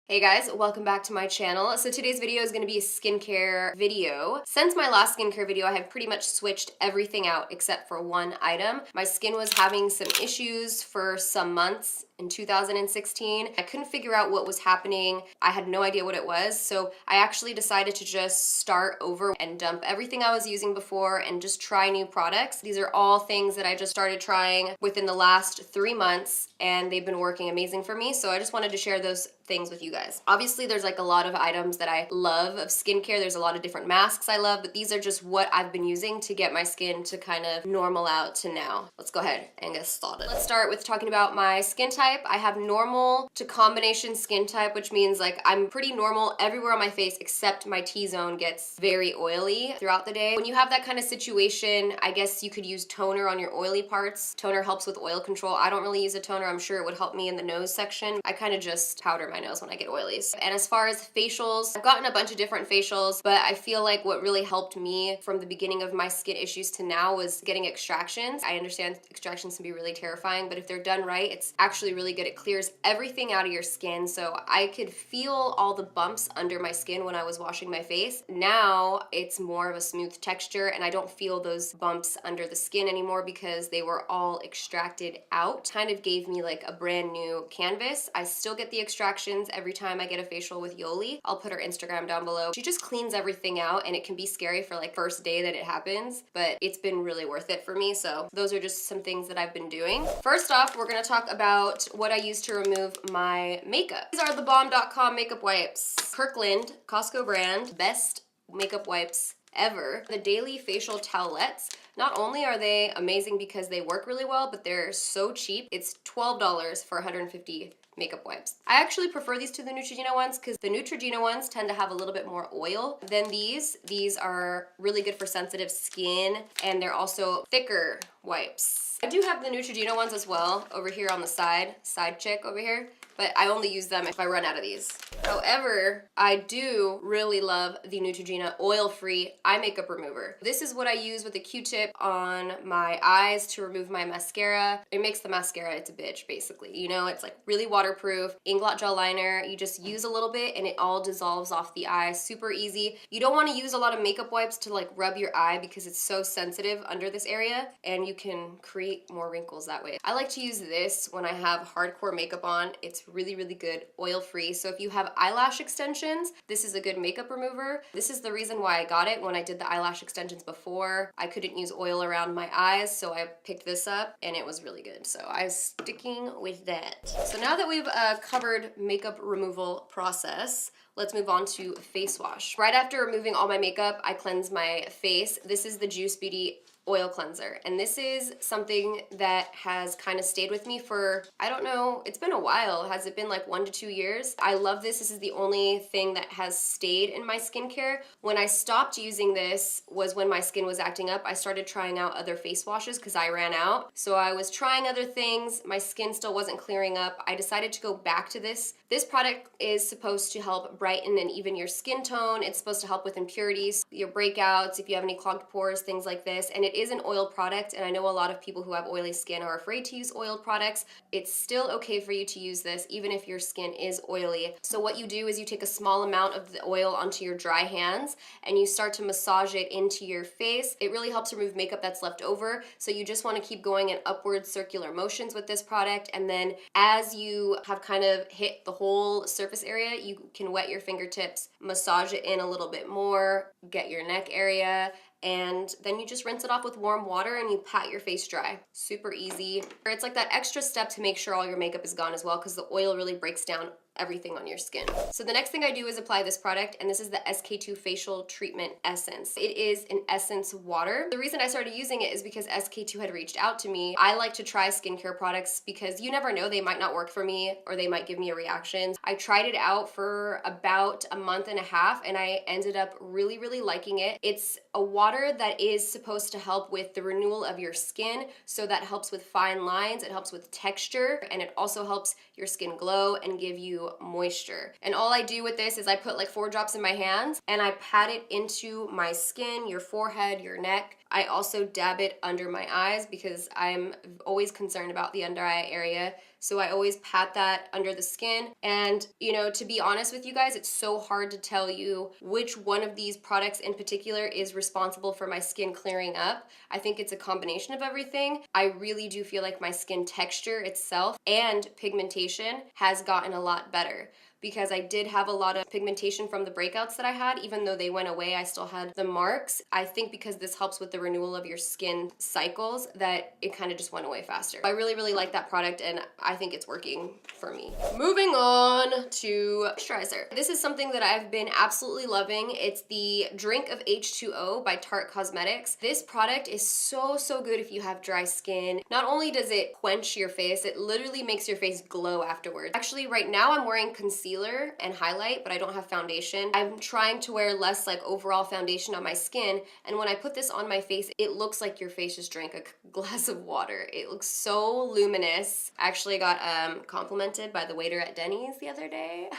Hey guys, welcome back to my channel. So today's video is going to be a skincare video. Since my last skincare video, I have pretty much switched everything out except for one item. My skin was having some issues for some months in 2016. I couldn't figure out what was happening. I had no idea what it was. So I actually decided to just start over and dump everything I was using before and just try new products. These are all things that I just started trying within the last 3 months and they've been working amazing for me. So I just wanted to share those things with you guys. Obviously, there's like a lot of items that I love of skincare. There's a lot of different masks I love, but these are just what I've been using to get my skin to kind of normal out to now. Let's go ahead and get started. Let's start with talking about my skin type. I have normal to combination skin type, which means like I'm pretty normal everywhere on my face except my T-zone gets very oily throughout the day. When you have that kind of situation, I guess you could use toner on your oily parts. Toner helps with oil control. I don't really use a toner. I'm sure it would help me in the nose section. I kind of just powder my nose when I get oily. And as far as facials, I've gotten a bunch of different facials, but I feel like what really helped me from the beginning of my skin issues to now was getting extractions. I understand extractions can be really terrifying, but if they're done right, it's actually really good. It clears everything out of your skin. So I could feel all the bumps under my skin when I was washing my face. Now it's more of a smooth texture and I don't feel those bumps under the skin anymore because they were all extracted out. Kind of gave me like a brand new canvas. I still get the extractions every time I get a facial with Yoli. I'll put her Instagram down below. She just cleans everything out and it can be scary for like first day that it happens, but it's been really worth it for me. So those are just some things that I've been doing. First off, we're gonna talk about what I use to remove my makeup. These are the Balm.com makeup wipes. Kirkland, Costco brand, best makeup wipes ever. The daily facial towelettes. Not only are they amazing because they work really well, but they're so cheap. It's $12 for 150 makeup wipes. I actually prefer these to the Neutrogena ones because the Neutrogena ones tend to have a little bit more oil than these. These are really good for sensitive skin and they're also thicker wipes. I do have the Neutrogena ones as well over here on the side chick over here, but I only use them if I run out of these. However, I do really love the Neutrogena oil-free eye makeup remover. This is what I use with a Q-tip on my eyes to remove my mascara. It makes the mascara, it's a bitch basically. You know, it's like really waterproof. Inglot gel liner, you just use a little bit and it all dissolves off the eye. Super easy. You don't want to use a lot of makeup wipes to like rub your eye because it's so sensitive under this area and you can create more wrinkles that way. I like to use this when I have hardcore makeup on. It's really, really good, oil-free. So if you have eyelash extensions, this is a good makeup remover. This is the reason why I got it. When I did the eyelash extensions before, I couldn't use oil around my eyes, so I picked this up and it was really good. So I'm sticking with that. So now that we've covered makeup removal process, let's move on to face wash. Right after removing all my makeup, I cleanse my face. This is the Juice Beauty oil cleanser, and this is something that has kind of stayed with me for, I don't know, it's been a while. Has it been like 1 to 2 years? I love this. This is the only thing that has stayed in my skincare. When I stopped using this was when my skin was acting up. I started trying out other face washes because I ran out. So I was trying other things. My skin still wasn't clearing up. I decided to go back to this. This product is supposed to help brighten and even your skin tone. It's supposed to help with impurities, your breakouts, if you have any clogged pores, things like this. And it is an oil product, and I know a lot of people who have oily skin are afraid to use oil products. It's still okay for you to use this even if your skin is oily. So what you do is you take a small amount of the oil onto your dry hands and you start to massage it into your face. It really helps remove makeup that's left over. So you just want to keep going in upward circular motions with this product, and then as you have kind of hit the whole surface area, you can wet your fingertips, massage it in a little bit more, get your neck area, and then you just rinse it off with warm water and you pat your face dry. Super easy. It's like that extra step to make sure all your makeup is gone as well because the oil really breaks down everything on your skin. So the next thing I do is apply this product, and this is the SK2 Facial Treatment Essence. It is an essence water. The reason I started using it is because SK2 had reached out to me. I like to try skincare products because you never know, they might not work for me or they might give me a reaction. I tried it out for about a month and a half and I ended up really, really liking it. It's a water that is supposed to help with the renewal of your skin, so that helps with fine lines, it helps with texture, and it also helps your skin glow and give you moisture. And all I do with this is I put like 4 drops in my hands and I pat it into my skin, your forehead, your neck. I also dab it under my eyes because I'm always concerned about the under eye area. so I always pat that under the skin. And you know, to be honest with you guys, it's so hard to tell you which one of these products in particular is responsible for my skin clearing up. I think it's a combination of everything. I really do feel like my skin texture itself and pigmentation has gotten a lot better, because I did have a lot of pigmentation from the breakouts that I had. Even though they went away, I still had the marks. I think because this helps with the renewal of your skin cycles, that it kind of just went away faster. I really, really like that product, and I think it's working for me. Moving on to moisturizer. This is something that I've been absolutely loving. It's the Drink of H2O by Tarte Cosmetics. This product is so, so good if you have dry skin. Not only does it quench your face, it literally makes your face glow afterwards. Actually, right now I'm wearing concealer and highlight, but I don't have foundation. I'm trying to wear less like overall foundation on my skin, and when I put this on my face, it looks like your face just drank a glass of water. It looks so luminous. I actually got complimented by the waiter at Denny's the other day.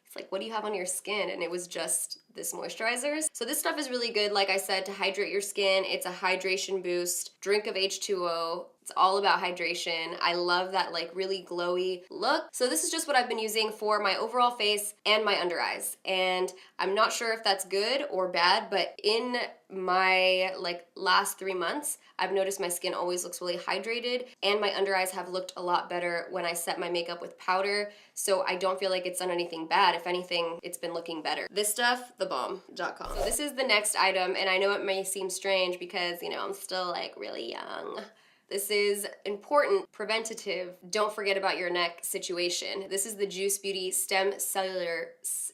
It's like, what do you have on your skin? And it was just this moisturizer. So this stuff is really good, like I said, to hydrate your skin. It's a hydration boost. Drink of H2O. It's all about hydration. I love that like really glowy look. So this is just what I've been using for my overall face and my under eyes. And I'm not sure if that's good or bad, but in my like last 3 months, I've noticed my skin always looks really hydrated, and my under eyes have looked a lot better when I set my makeup with powder. So I don't feel like it's done anything bad. If anything, it's been looking better. This stuff, thebomb.com. So this is the next item, and I know it may seem strange because, you know, I'm still like really young. This is important, preventative, don't forget about your neck situation. This is the Juice Beauty Stem Cellular,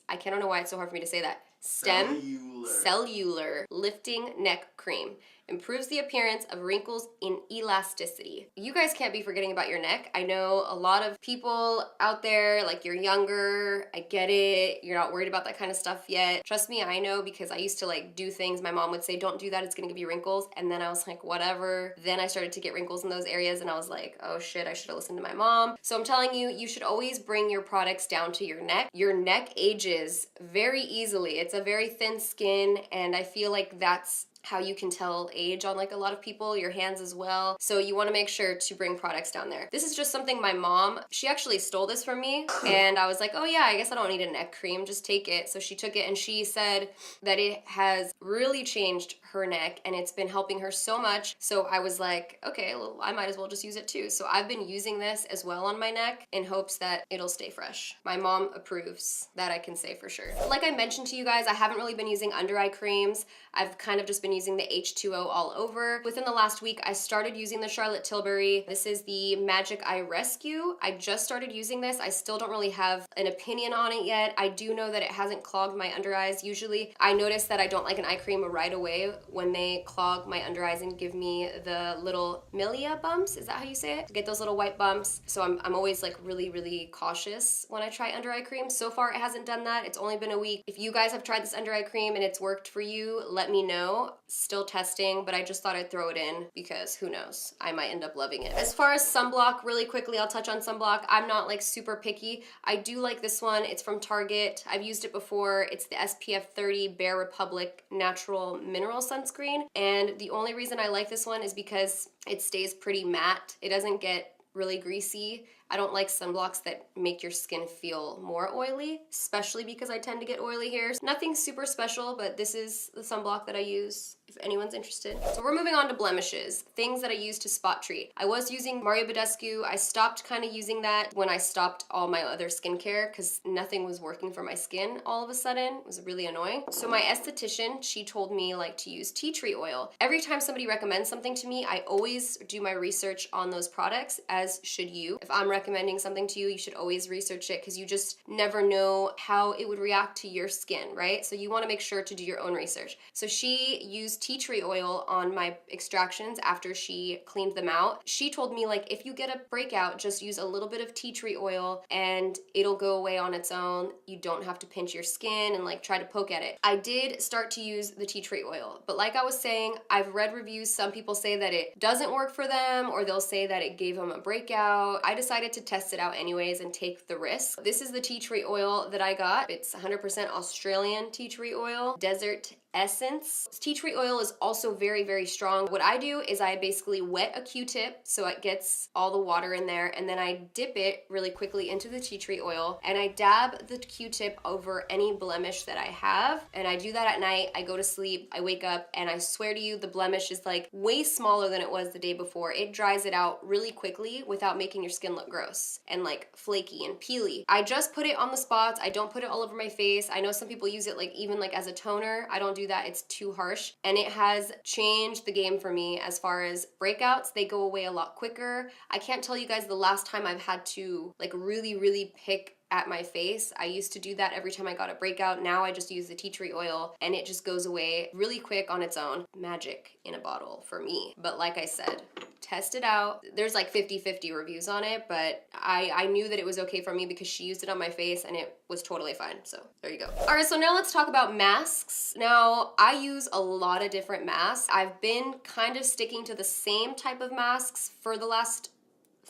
I don't know why it's so hard for me to say that. Cellular Lifting Neck Cream. Improves the appearance of wrinkles in elasticity. You guys can't be forgetting about your neck. I know a lot of people out there, like, you're younger, I get it, you're not worried about that kind of stuff yet. Trust me, I know, because I used to like do things my mom would say, don't do that, it's gonna give you wrinkles, and then I was like, whatever. Then I started to get wrinkles in those areas, and I was like, oh shit, I should have listened to my mom. So I'm telling you, you should always bring your products down to your neck. Your neck ages very easily. It's a very thin skin, and I feel like that's how you can tell age on like a lot of people, your hands as well. So you want to make sure to bring products down there. This is just something my mom, she actually stole this from me, and I was like, oh yeah, I guess I don't need a neck cream, just take it. So she took it, and she said that it has really changed her neck, and it's been helping her so much. So I was like, okay, well, I might as well just use it too. So I've been using this as well on my neck in hopes that it'll stay fresh. My mom approves, that I can say for sure. Like I mentioned to you guys, I haven't really been using under eye creams. I've kind of just been using the H2O all over. Within the last week, I started using the Charlotte Tilbury. This is the Magic Eye Rescue. I just started using this. I still don't really have an opinion on it yet. I do know that it hasn't clogged my under eyes. Usually, I notice that I don't like an eye cream right away when they clog my under eyes and give me the little milia bumps. Is that how you say it? Get those little white bumps. So I'm always like really, really cautious when I try under eye cream. So far, it hasn't done that. It's only been a week. If you guys have tried this under eye cream and it's worked for you, let me know. Still testing, but I just thought I'd throw it in because who knows, I might end up loving it. As far as sunblock, really quickly, I'll touch on sunblock. I'm not like super picky. I do like this one. It's from Target. I've used it before. It's the SPF 30 Bare Republic Natural Mineral Sunscreen, and the only reason I like this one is because it stays pretty matte. It doesn't get really greasy. I don't like sunblocks that make your skin feel more oily, especially because I tend to get oily hairs. Nothing super special, but this is the sunblock that I use if anyone's interested. So we're moving on to blemishes, things that I use to spot treat. I was using Mario Badescu. I stopped kind of using that when I stopped all my other skincare because nothing was working for my skin all of a sudden. It was really annoying. So my esthetician, she told me like to use tea tree oil. Every time somebody recommends something to me, I always do my research on those products, as should you. If I'm recommending something to you, you should always research it because you just never know how it would react to your skin, right? So you want to make sure to do your own research. So she used tea tree oil on my extractions after she cleaned them out. She told me like if you get a breakout, just use a little bit of tea tree oil and it'll go away on its own. You don't have to pinch your skin and like try to poke at it. I did start to use the tea tree oil, but like I was saying, I've read reviews. Some people say that it doesn't work for them, or they'll say that it gave them a breakout. I decided to test it out anyways and take the risk. This is the tea tree oil that I got. It's 100% Australian tea tree oil, Desert essence. Tea tree oil is also very, very strong. What I do is I basically wet a Q-tip so it gets all the water in there, and then I dip it really quickly into the tea tree oil, and I dab the Q-tip over any blemish that I have, and I do that at night. I go to sleep, I wake up, and I swear to you, the blemish is like way smaller than it was the day before. It dries it out really quickly without making your skin look gross and like flaky and peely. I just put it on the spots. I don't put it all over my face. I know some people use it like even like as a toner. I don't do that. It's too harsh, and it has changed the game for me as far as breakouts. They go away a lot quicker. I can't tell you guys the last time I've had to like really pick at my face. I used to do that every time I got a breakout. Now I just use the tea tree oil and it just goes away really quick on its own. Magic in a bottle for me. But like I said, test it out. There's like 50-50 reviews on it, but I knew that it was okay for me because she used it on my face and it was totally fine. So there you go. All right, so now let's talk about masks. Now I use a lot of different masks. I've been kind of sticking to the same type of masks for the last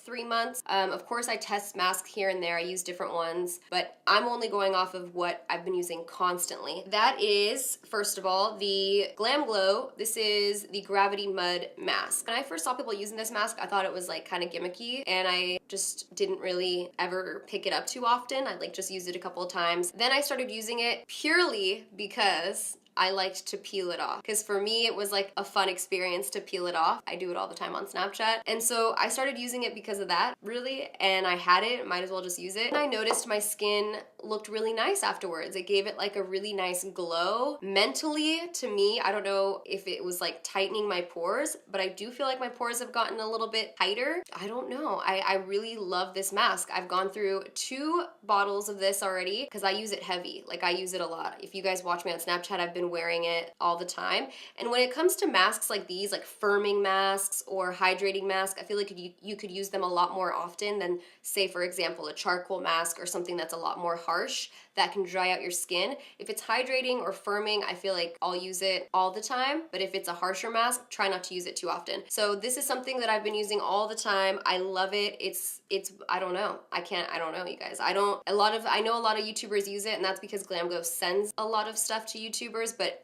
3 months. Of course, I test masks here and there. I use different ones, but I'm only going off of what I've been using constantly. That is, first of all, the GlamGlow. This is the Gravity Mud Mask. When I first saw people using this mask, I thought it was like kind of gimmicky, and I just didn't really ever pick it up too often. I like just used it a couple of times. Then I started using it purely because I liked to peel it off, because for me it was like a fun experience to peel it off. I do it all the time on Snapchat, and so I started using it because of that, really, and I had it, might as well just use it. And I noticed my skin looked really nice afterwards. It gave it like a really nice glow. Mentally, to me, I don't know if it was like tightening my pores, but I do feel like my pores have gotten a little bit tighter. I don't know. I really love this mask. I've gone through 2 bottles of this already because I use it heavy. Like, I use it a lot. If you guys watch me on Snapchat, I've been wearing it all the time. And when it comes to masks like these, like firming masks or hydrating masks, I feel like you could use them a lot more often than, say, for example, a charcoal mask or something that's a lot more harsh that can dry out your skin. If it's hydrating or firming, I feel like I'll use it all the time, but if it's a harsher mask, try not to use it too often. So this is something that I've been using all the time. I love it. It's I don't know. I don't know, you guys. I know a lot of YouTubers use it, and that's because GlamGlow sends a lot of stuff to YouTubers, but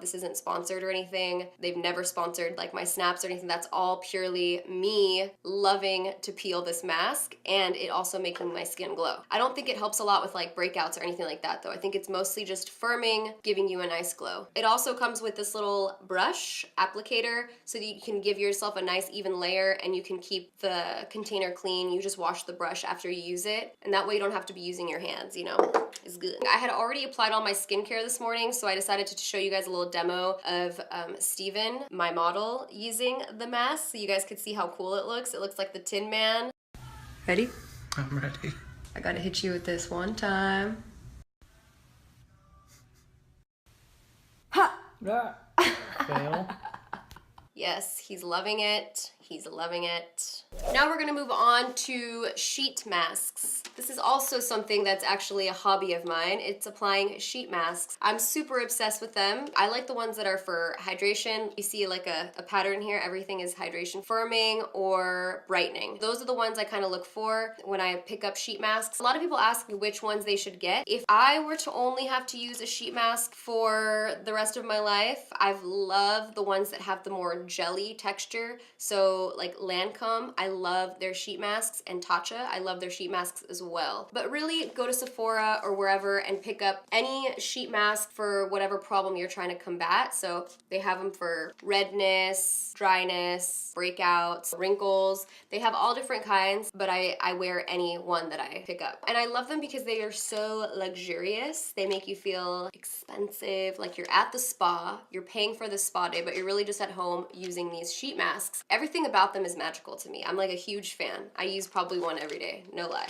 this isn't sponsored or anything. They've never sponsored like my snaps or anything. That's all purely me loving to peel this mask and it also making my skin glow. I don't think it helps a lot with like breakouts or anything like that though. I think it's mostly just firming, giving you a nice glow. It also comes with this little brush applicator so that you can give yourself a nice even layer and you can keep the container clean. You just wash the brush after you use it, and that way you don't have to be using your hands, you know? It's good. I had already applied all my skincare this morning, so I decided to show you guys a little demo of Steven, my model, using the mask so you guys could see how cool it looks. It looks like the Tin Man. Ready? I'm ready. I gotta hit you with this one time. Ha! Fail. Yes, he's loving it. He's loving it. Now we're gonna move on to sheet masks. This is also something that's actually a hobby of mine. It's applying sheet masks. I'm super obsessed with them. I like the ones that are for hydration. You see like a pattern here. Everything is hydration, firming, or brightening. Those are the ones I kind of look for when I pick up sheet masks. A lot of people ask me which ones they should get. If I were to only have to use a sheet mask for the rest of my life, I've loved the ones that have the more jelly texture. So like Lancome, I love their sheet masks, and Tatcha, I love their sheet masks as well. But really, go to Sephora or wherever and pick up any sheet mask for whatever problem you're trying to combat. So they have them for redness, dryness, breakouts, wrinkles. They have all different kinds, but I wear any one that I pick up. And I love them because they are so luxurious. They make you feel expensive, like you're at the spa, you're paying for the spa day, but you're really just at home using these sheet masks. Everything about them is magical to me. I'm like a huge fan. I use probably one every day, no lie.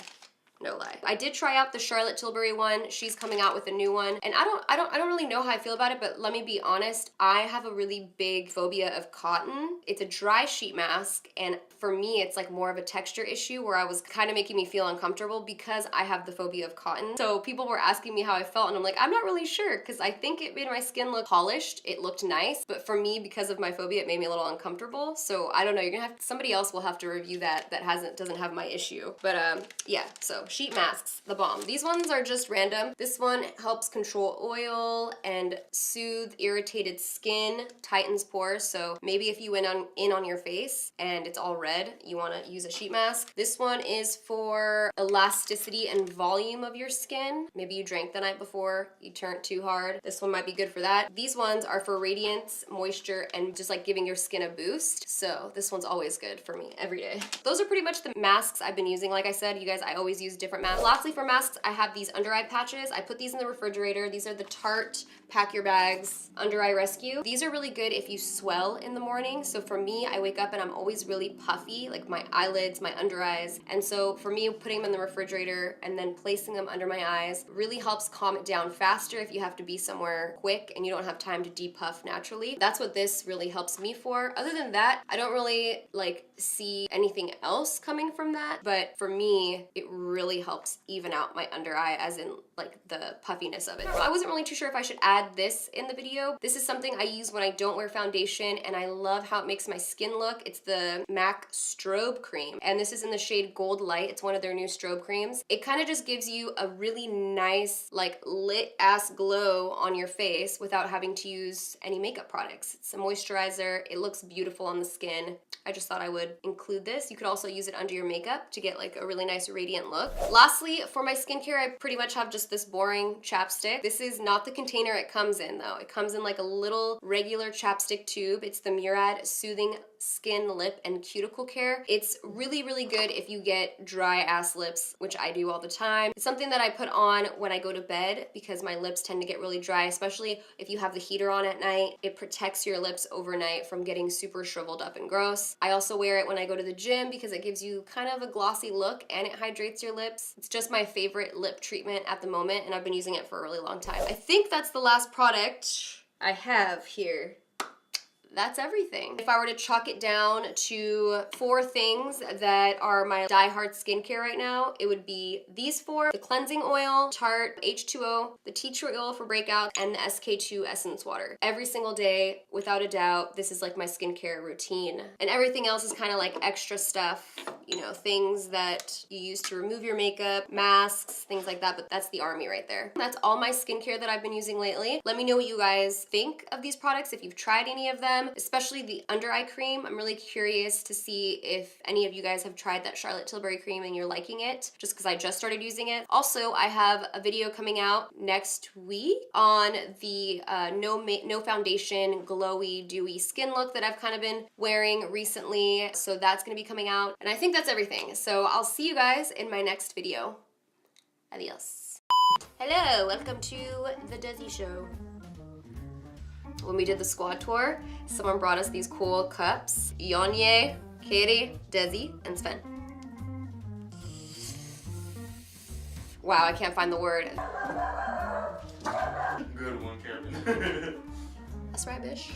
No lie. I did try out the Charlotte Tilbury one. She's coming out with a new one, and I don't really know how I feel about it, but let me be honest. I have a really big phobia of cotton. It's a dry sheet mask, and for me, it's like more of a texture issue where I was kind of making me feel uncomfortable because I have the phobia of cotton. So people were asking me how I felt, and I'm like, I'm not really sure, because I think it made my skin look polished. It looked nice, but for me, because of my phobia, it made me a little uncomfortable. So I don't know. You're gonna have somebody else will have to review that doesn't have my issue. But yeah. So sheet masks, the bomb. These ones are just random. This one helps control oil and soothe irritated skin, tightens pores. So maybe if you went in on your face and it's all red, you wanna use a sheet mask. This one is for elasticity and volume of your skin. Maybe you drank the night before, you turned too hard. This one might be good for that. These ones are for radiance, moisture, and just like giving your skin a boost. So this one's always good for me every day. Those are pretty much the masks I've been using. Like I said, you guys, I always use different masks. Lastly, for masks, I have these under eye patches. I put these in the refrigerator. These are the Tarte Pack Your Bags Under Eye Rescue. These are really good if you swell in the morning. So for me, I wake up and I'm always really puffy, like my eyelids, my under eyes. And so for me, putting them in the refrigerator and then placing them under my eyes really helps calm it down faster if you have to be somewhere quick and you don't have time to depuff naturally. That's what this really helps me for. Other than that, I don't really like see anything else coming from that, but for me, it really helps even out my under eye, as in like the puffiness of it. I wasn't really too sure if I should add this in the video. This is something I use when I don't wear foundation, and I love how it makes my skin look. It's the MAC Strobe Cream, and this is in the shade Gold Light. It's one of their new strobe creams. It kind of just gives you a really nice, like, lit ass glow on your face without having to use any makeup products. It's a moisturizer. It looks beautiful on the skin. I just thought I would include this. You could also use it under your makeup to get like a really nice radiant look. Lastly, for my skincare, I pretty much have just this boring chapstick. This is not the container it comes in though. It comes in like a little regular chapstick tube. It's the Murad Soothing Skin, Lip, and Cuticle Care. It's really, really good if you get dry ass lips, which I do all the time. It's something that I put on when I go to bed because my lips tend to get really dry, especially if you have the heater on at night. It protects your lips overnight from getting super shriveled up and gross. I also wear it when I go to the gym because it gives you kind of a glossy look and it hydrates your lips. It's just my favorite lip treatment at the moment, and I've been using it for a really long time. I think that's the last product I have here. That's everything. If I were to chalk it down to 4 things that are my die-hard skincare right now, it would be these 4: the cleansing oil, Tarte H2O, the tea tree oil for breakouts, and the SK2 essence water. Every single day, without a doubt, this is like my skincare routine. And everything else is kind of like extra stuff, you know, things that you use to remove your makeup, masks, things like that, but that's the army right there. That's all my skincare that I've been using lately. Let me know what you guys think of these products, if you've tried any of them. Especially the under eye cream. I'm really curious to see if any of you guys have tried that Charlotte Tilbury cream and you're liking it, just because I just started using it. Also, I have a video coming out next week on the no foundation, glowy, dewy skin look that I've kind of been wearing recently. So that's gonna be coming out. And I think that's everything. So I'll see you guys in my next video. Adios. Hello, welcome to the Desi Show. When we did the squad tour, someone brought us these cool cups. Yonye, Katie, Desi, and Sven. Wow, I can't find the word. Good one, Kevin. That's right, bitch.